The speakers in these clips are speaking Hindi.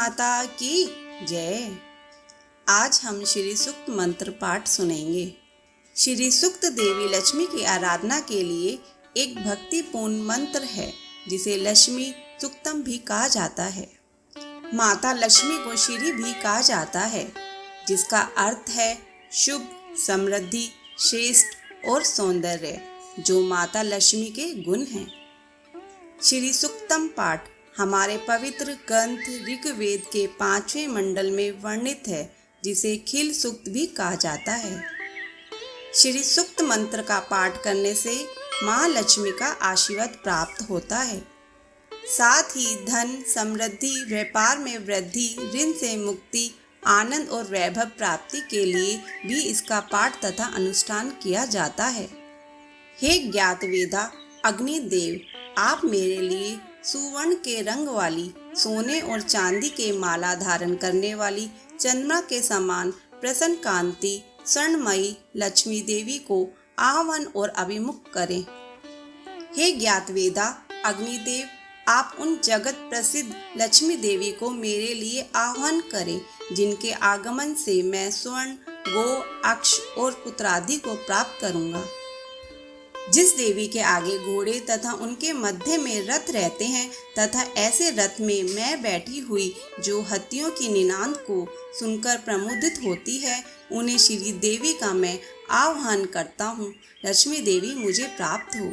माता की जय। आज हम श्री सूक्त मंत्र पाठ सुनेंगे। श्री सूक्त देवी लक्ष्मी की आराधना के लिए एक भक्तिपूर्ण मंत्र है जिसे लक्ष्मी सूक्तम भी कहा जाता है। माता लक्ष्मी को श्री भी कहा जाता है, जिसका अर्थ है शुभ, समृद्धि, श्रेष्ठ और सौंदर्य, जो माता लक्ष्मी के गुण हैं। श्री सूक्तम पाठ हमारे पवित्र ग्रंथ ऋग्वेद के 5वें मंडल में वर्णित है, जिसे खिल सूक्त भी कहा जाता है। श्री सूक्त मंत्र का पाठ करने से माँ लक्ष्मी का आशीर्वाद प्राप्त होता है। साथ ही धन, समृद्धि, व्यापार में वृद्धि, ऋण से मुक्ति, आनंद और वैभव प्राप्ति के लिए भी इसका पाठ तथा अनुष्ठान किया जाता है। हे ज्ञात वेदा अग्निदेव, आप मेरे लिए सुवर्ण के रंग वाली, सोने और चांदी के माला धारण करने वाली, चंद्रमा के समान प्रसन्न कांति स्वर्णमयी लक्ष्मी देवी को आह्वान और अभिमुख करें। हे ज्ञात वेदा अग्निदेव, आप उन जगत प्रसिद्ध लक्ष्मी देवी को मेरे लिए आह्वान करें, जिनके आगमन से मैं स्वर्ण, गो, अक्ष और पुत्रादि को प्राप्त करूंगा। जिस देवी के आगे घोड़े तथा उनके मध्य में रथ रहते हैं तथा ऐसे रथ में मैं बैठी हुई जो हाथियों की निनाद को सुनकर प्रमुदित होती है, उन्हें श्री देवी का मैं आह्वान करता हूँ। लक्ष्मी देवी मुझे प्राप्त हो,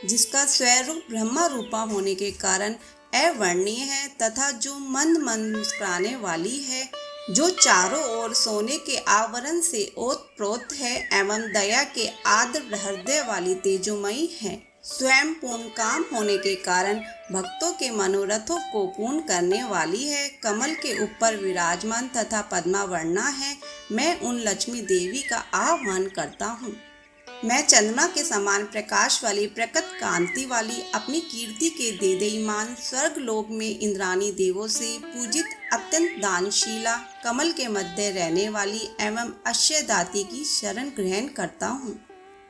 जिसका स्वरूप ब्रह्मा रूपा होने के कारण अवर्णनीय है तथा जो मंद मंद मुस्कुराने वाली है, जो चारों ओर सोने के आवरण से ओतप्रोत है एवं दया के आर्द्र हृदय वाली तेजोमयी है। स्वयं पूर्ण काम होने के कारण भक्तों के मनोरथों को पूर्ण करने वाली है। कमल के ऊपर विराजमान तथा पद्मावर्णा है। मैं उन लक्ष्मी देवी का आह्वान करता हूँ। मैं चंद्रमा के समान प्रकाश वाली, प्रकट कांति वाली, अपनी कीर्ति के देदीमान, स्वर्ग लोक में इंद्रानी देवों से पूजित, अत्यंत दानशीला, कमल के मध्य रहने वाली एवं अक्षयदाती की शरण ग्रहण करता हूँ।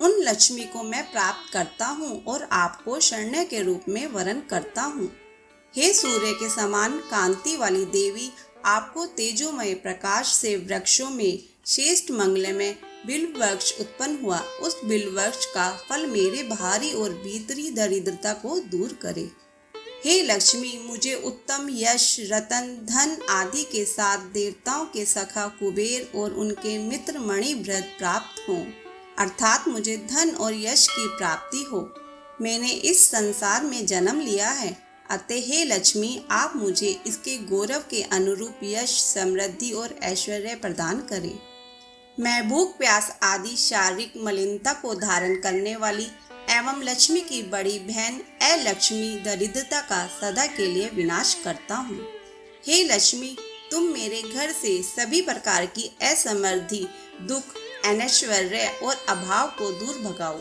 उन लक्ष्मी को मैं प्राप्त करता हूँ और आपको शरण्य के रूप में वरण करता हूँ। हे सूर्य के समान कांति वाली देवी, आपको तेजोमय प्रकाश से वृक्षों में श्रेष्ठ मंगलमय बिल्व वृक्ष उत्पन्न हुआ। उस बिल्व वृक्ष का फल मेरे बाहरी और भीतरी दरिद्रता को दूर करे। हे लक्ष्मी, मुझे उत्तम यश, रतन, धन आदि के साथ देवताओं के सखा कुबेर और उनके मित्र मणिभृत प्राप्त हो, अर्थात मुझे धन और यश की प्राप्ति हो। मैंने इस संसार में जन्म लिया है, अतः हे लक्ष्मी, आप मुझे इसके गौरव के अनुरूप यश, समृद्धि और ऐश्वर्य प्रदान करें। मैं भूख, प्यास आदि शारीरिक मलिनता को धारण करने वाली एवं लक्ष्मी की बड़ी बहन अलक्ष्मी दरिद्रता का सदा के लिए विनाश करता हूँ। हे लक्ष्मी, तुम मेरे घर से सभी प्रकार की असमृद्धि, दुख, अनैश्वर्य और अभाव को दूर भगाओ।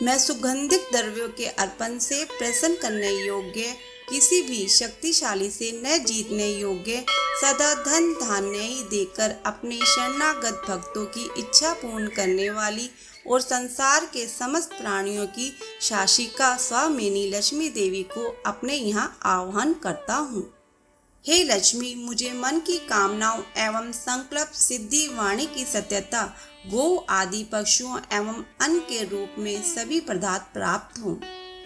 मैं सुगंधित द्रव्यों के अर्पण से प्रसन्न करने योग्य, किसी भी शक्तिशाली से न जीतने योग्य, सदा धन धान्य ही देकर अपने शरणागत भक्तों की इच्छा पूर्ण करने वाली और संसार के समस्त प्राणियों की शासिका स्वामिनी लक्ष्मी देवी को अपने यहाँ आह्वान करता हूँ। हे लक्ष्मी, मुझे मन की कामनाओं एवं संकल्प सिद्धि, वाणी की सत्यता, गो आदि पशुओं एवं अन्न के रूप में सभी पदार्थ प्राप्त हों।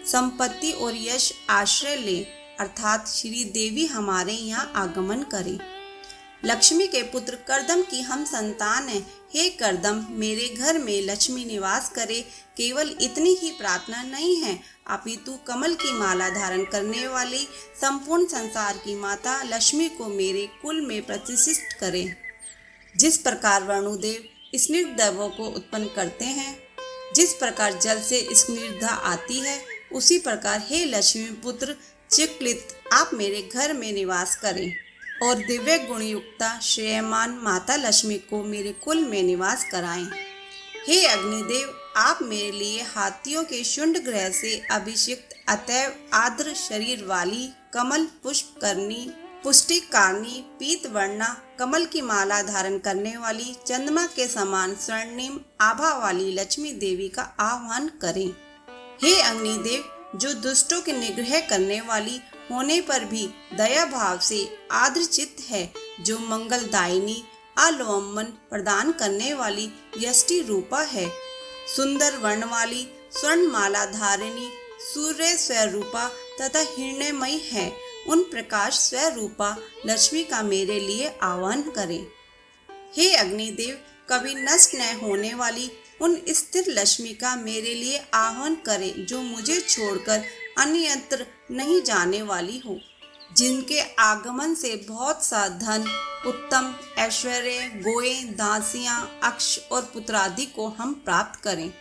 संपत्ति और यश आश्रय ले, अर्थात श्री देवी हमारे यहाँ आगमन करें। लक्ष्मी के पुत्र करदम की हम संतान हैं। हे करदम, मेरे घर में लक्ष्मी निवास करे। केवल इतनी ही प्रार्थना नहीं है, अपितु कमल की माला धारण करने वाली संपूर्ण संसार की माता लक्ष्मी को मेरे कुल में प्रतिष्ठित करें। जिस प्रकार वरुणदेव स्निग्धों को उत्पन्न करते हैं, जिस प्रकार जल से स्निग्धा आती है, उसी प्रकार हे लक्ष्मी पुत्र चिक्लित, आप मेरे घर में निवास करें और दिव्य गुणयुक्ता श्रेयमान माता लक्ष्मी को मेरे कुल में निवास कराएं। हे अग्निदेव, आप मेरे लिए हाथियों के शुंड ग्रह से अभिषिक्त, अतएव आर्द्र शरीर वाली, कमल पुष्प करनी, पुष्टि कारणी, पीत वर्णा, कमल की माला धारण करने वाली, चंद्रमा के समान स्वर्णिम आभा वाली लक्ष्मी देवी का आह्वान करें। हे अग्निदेव, जो दुष्टों के निग्रह करने वाली होने पर भी दया भाव से आर्द्रचित्त है, जो मंगलदायिनी अवलंबन प्रदान करने वाली यष्टि रूपा है, सुंदर वर्ण वाली स्वर्णमाला धारिणी सूर्य स्वरूपा तथा हिरण्यमयी है, उन प्रकाश स्वरूपा लक्ष्मी का मेरे लिए आह्वान करें। हे अग्निदेव, कभी नष्ट न होने वाली उन स्थिर लक्ष्मी का मेरे लिए आह्वान करें, जो मुझे छोड़कर अन्यत्र नहीं जाने वाली हो, जिनके आगमन से बहुत सा धन, उत्तम ऐश्वर्य, गोए, दासियां, अक्ष और पुत्रादि को हम प्राप्त करें,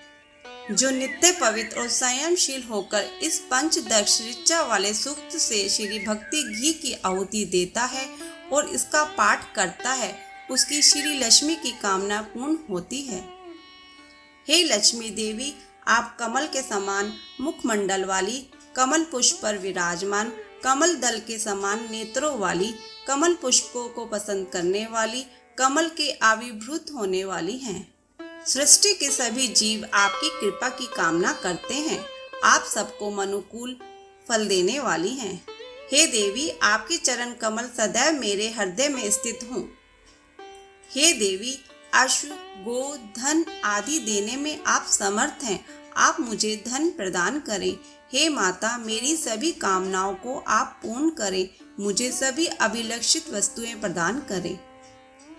जो नित्य पवित्र और संयमशील होकर इस पंचदश ऋचा वाले सूक्त से श्री भक्ति घी की आहुति देता है और इसका पाठ करता है, उसकी श्री लक्ष्मी की कामना पूर्ण होती है। हे लक्ष्मी देवी, आप कमल के समान मुखमंडल वाली, कमल पुष्प पर विराजमान, कमल दल के समान नेत्रों वाली, कमल पुष्पों को पसंद करने वाली, कमल के आविर्भूत होने वाली हैं। सृष्टि के सभी जीव आपकी कृपा की कामना करते हैं। आप सबको अनुकूल फल देने वाली हैं। हे देवी, आपके चरण कमल सदैव मेरे हृदय में स्थित हों। हे देवी, अश्व, गो, धन आदि देने में आप समर्थ हैं। आप मुझे धन प्रदान करें। हे माता, मेरी सभी कामनाओं को आप पूर्ण करें। मुझे सभी अभिलषित वस्तुएं प्रदान करें।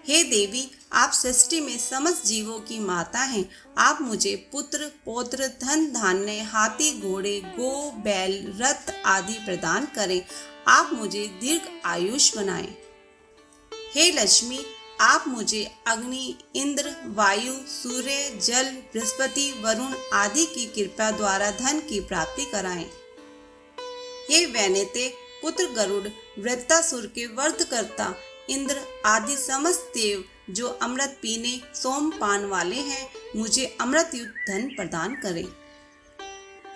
हे देवी, आप सृष्टि में समस्त जीवों की माता हैं। आप मुझे पुत्र, पौत्र, धन, धान्य, हाथी, घोड़े, गो, बैल, रथ आदि प्रदान करें। आप मुझे दीर्घ आयुष बनाएं। हे लक्ष्मी, आप मुझे अग्नि, इंद्र, वायु, सूर्य, जल, बृहस्पति, वरुण आदि की कृपा द्वारा धन की प्राप्ति कराएं। हे वैनेते, पुत्र गरुड़, वृत्तासुर के वधकर्ता इंद्र आदि समस्त देव जो अमृत पीने सोमपान वाले हैं, मुझे अमृत युक्त धन प्रदान करें।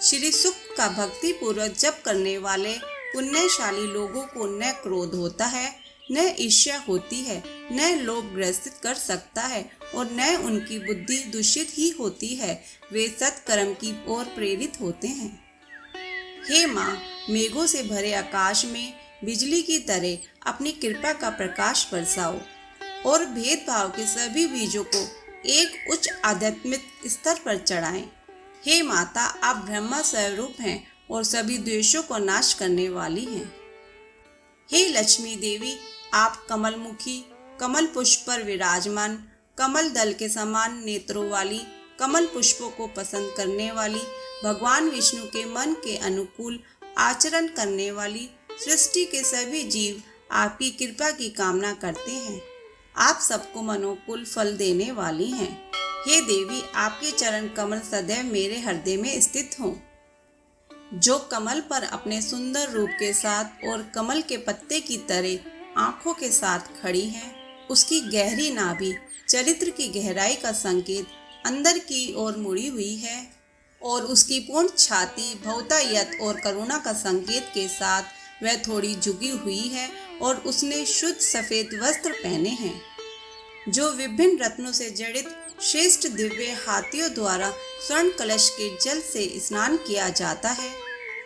श्री सूक्त का भक्ति पूर्वक जप करने वाले पुण्यशाली लोगों को न क्रोध होता है, न ईर्ष्या होती है, न लोभ ग्रसित कर सकता है और न उनकी बुद्धि दूषित ही होती है। वे सत्कर्म की ओर प्रेरित होते हैं। हे माँ, मेघों से भरे आकाश में बिजली की तरह अपनी कृपा का प्रकाश बरसाओ और भेदभाव के सभी बीजों को एक उच्च आध्यात्मिक स्तर पर चढ़ाएं। हे माता, आप ब्रह्मा स्वरूप हैं और सभी द्वेषों को नाश करने वाली हैं। हे लक्ष्मी देवी, आप कमलमुखी, कमल पुष्प पर विराजमान, कमल दल के समान नेत्रों वाली, कमल पुष्पों को पसंद करने वाली, भगवान विष्णु के मन के अनुकूल आचरण करने वाली, सृष्टि के सभी जीव आपकी कृपा की कामना करते हैं। आप सबको मनोकुल फल देने वाली हैं। हे देवी, आपके चरण कमल सदैव मेरे हृदय में स्थित हों। जो कमल पर अपने सुंदर रूप के साथ और कमल के पत्ते की तरह आंखों के साथ खड़ी है, उसकी गहरी नाभि चरित्र की गहराई का संकेत अंदर की ओर मुड़ी हुई है और उसकी पूर्ण छाती भौतायत और करुणा का संकेत के साथ वह थोड़ी झुकी हुई है और उसने शुद्ध सफेद वस्त्र पहने हैं। जो विभिन्न रत्नों से जड़ित श्रेष्ठ दिव्य हाथियों द्वारा स्वर्ण कलश के जल से स्नान किया जाता है,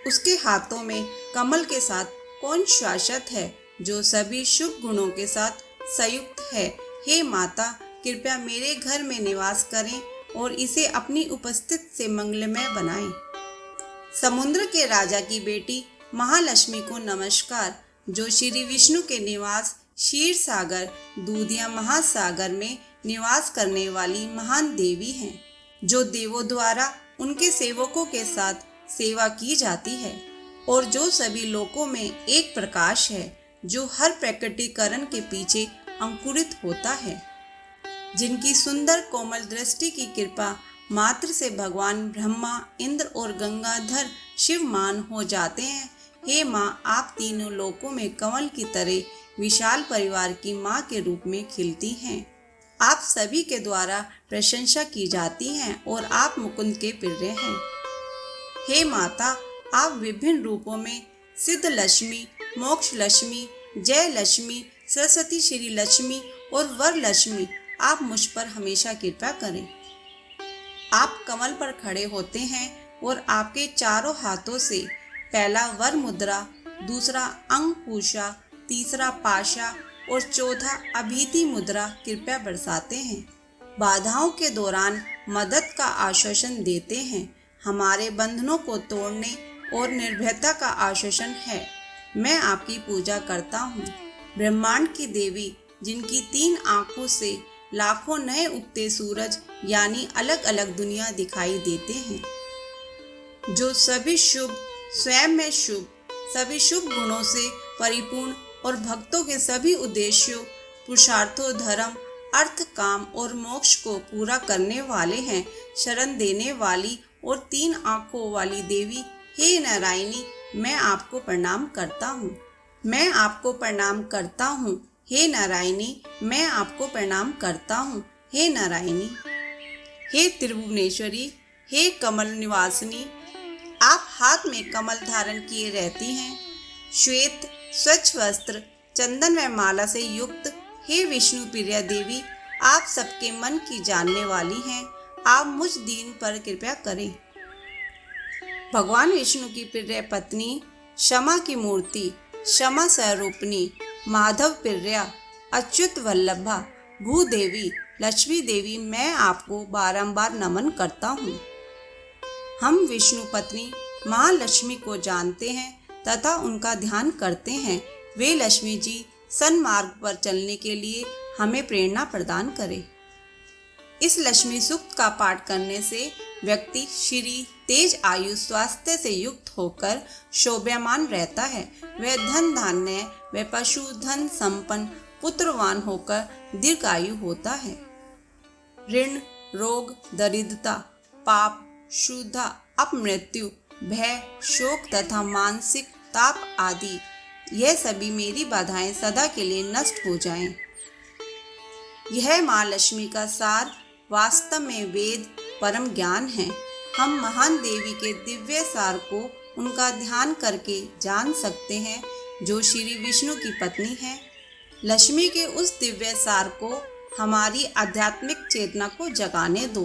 उसके हाथों में कमल के साथ कौन शाश्वत है, जो सभी शुभ गुणों के साथ संयुक्त है। हे माता, कृपया मेरे घर में निवास करें और इसे अपनी उपस्थिति से मंगलमय बनाएं। समुद्र के राजा की बेटी महालक्ष्मी को नमस्कार, जो श्री विष्णु के निवास क्षीर सागर दूधिया महासागर में निवास करने वाली महान देवी हैं, जो देवों द्वारा उनके सेवकों के साथ सेवा की जाती है और जो सभी लोकों में एक प्रकाश है, जो हर प्रकटीकरण के पीछे अंकुरित होता है, जिनकी सुंदर कोमल दृष्टि की कृपा मात्र से भगवान ब्रह्मा, इंद्र और गंगाधर शिव मान हो जाते हैं। हे माँ, आप तीनों लोकों में कमल की तरह विशाल परिवार की माँ के रूप में खिलती हैं। आप सभी के द्वारा प्रशंसा की जाती हैं और आप मुकुंद के प्रिय हैं। हे माता, आप विभिन्न रूपों में सिद्ध लक्ष्मी, मोक्ष लक्ष्मी, जय लक्ष्मी, सरस्वती श्री लक्ष्मी और वर लक्ष्मी, आप मुझ पर हमेशा कृपा करें। आप कमल पर खड़े होते हैं और आपके चारों हाथों से पहला वर मुद्रा, दूसरा अंगपूषा, तीसरा पाशा और चौथा अभीति मुद्रा कृपया बरसाते हैं। बाधाओं के दौरान मदद का आश्वासन देते हैं। हमारे बंधनों को तोड़ने और निर्भयता का आश्वासन है। मैं आपकी पूजा करता हूँ। ब्रह्मांड की देवी, जिनकी 3 आंखों से लाखों नए उगते सूरज यानी अलग अलग दुनिया दिखाई देते हैं, जो सभी शुभ, स्वयं में शुभ, सभी शुभ गुणों से परिपूर्ण और भक्तों के सभी उद्देश्यों, पुरुषार्थों, धर्म, अर्थ, काम और मोक्ष को पूरा करने वाले हैं। शरण देने वाली और 3 आंखों वाली देवी, हे नारायणी, मैं आपको प्रणाम करता हूँ। मैं आपको प्रणाम करता हूँ। हे नारायणी, मैं आपको प्रणाम करता हूँ। हे नारायणी। हे त्रिभुवनेश्वरी, हे कमल निवासिनी, आप हाथ में कमल धारण किए रहती हैं। श्वेत स्वच्छ वस्त्र, चंदन व माला से युक्त, हे विष्णु प्रिया देवी, आप सबके मन की जानने वाली हैं। आप मुझ दीन पर कृपा करें। भगवान विष्णु की प्रिय पत्नी, क्षमा की मूर्ति, क्षमा स्वरूपिणी, माधव प्रिया, अच्युत वल्लभा, भूदेवी, लक्ष्मी देवी, मैं आपको बारंबार नमन करता हूँ। हम विष्णु पत्नी महालक्ष्मी को जानते हैं तथा उनका ध्यान करते हैं। वे लक्ष्मी जी सन्मार्ग पर चलने के लिए हमें प्रेरणा प्रदान करें। इस लक्ष्मी सूक्त का पाठ करने से व्यक्ति श्री तेज आयु स्वास्थ्य से युक्त होकर शोभायमान रहता है। वह धन धान्य व पशु धन संपन्न पुत्रवान होकर दीर्घायु होता है। ऋण, रोग, दरिद्रता, पाप, शुद्धा, अपमृत्यु, भय, शोक तथा मानसिक ताप आदि, यह सभी मेरी बाधाएं सदा के लिए नष्ट हो जाएं। यह माँ लक्ष्मी का सार वास्तव में वेद परम ज्ञान है। हम महान देवी के दिव्य सार को उनका ध्यान करके जान सकते हैं, जो श्री विष्णु की पत्नी है। लक्ष्मी के उस दिव्य सार को हमारी आध्यात्मिक चेतना को जगाने दो।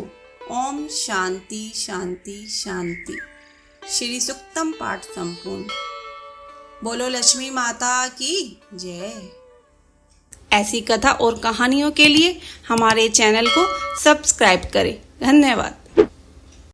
ओम शांति शांति शांति। श्री सूक्तम पाठ संपूर्ण। बोलो लक्ष्मी माता की जय। ऐसी कथा और कहानियों के लिए हमारे चैनल को सब्सक्राइब करें। धन्यवाद।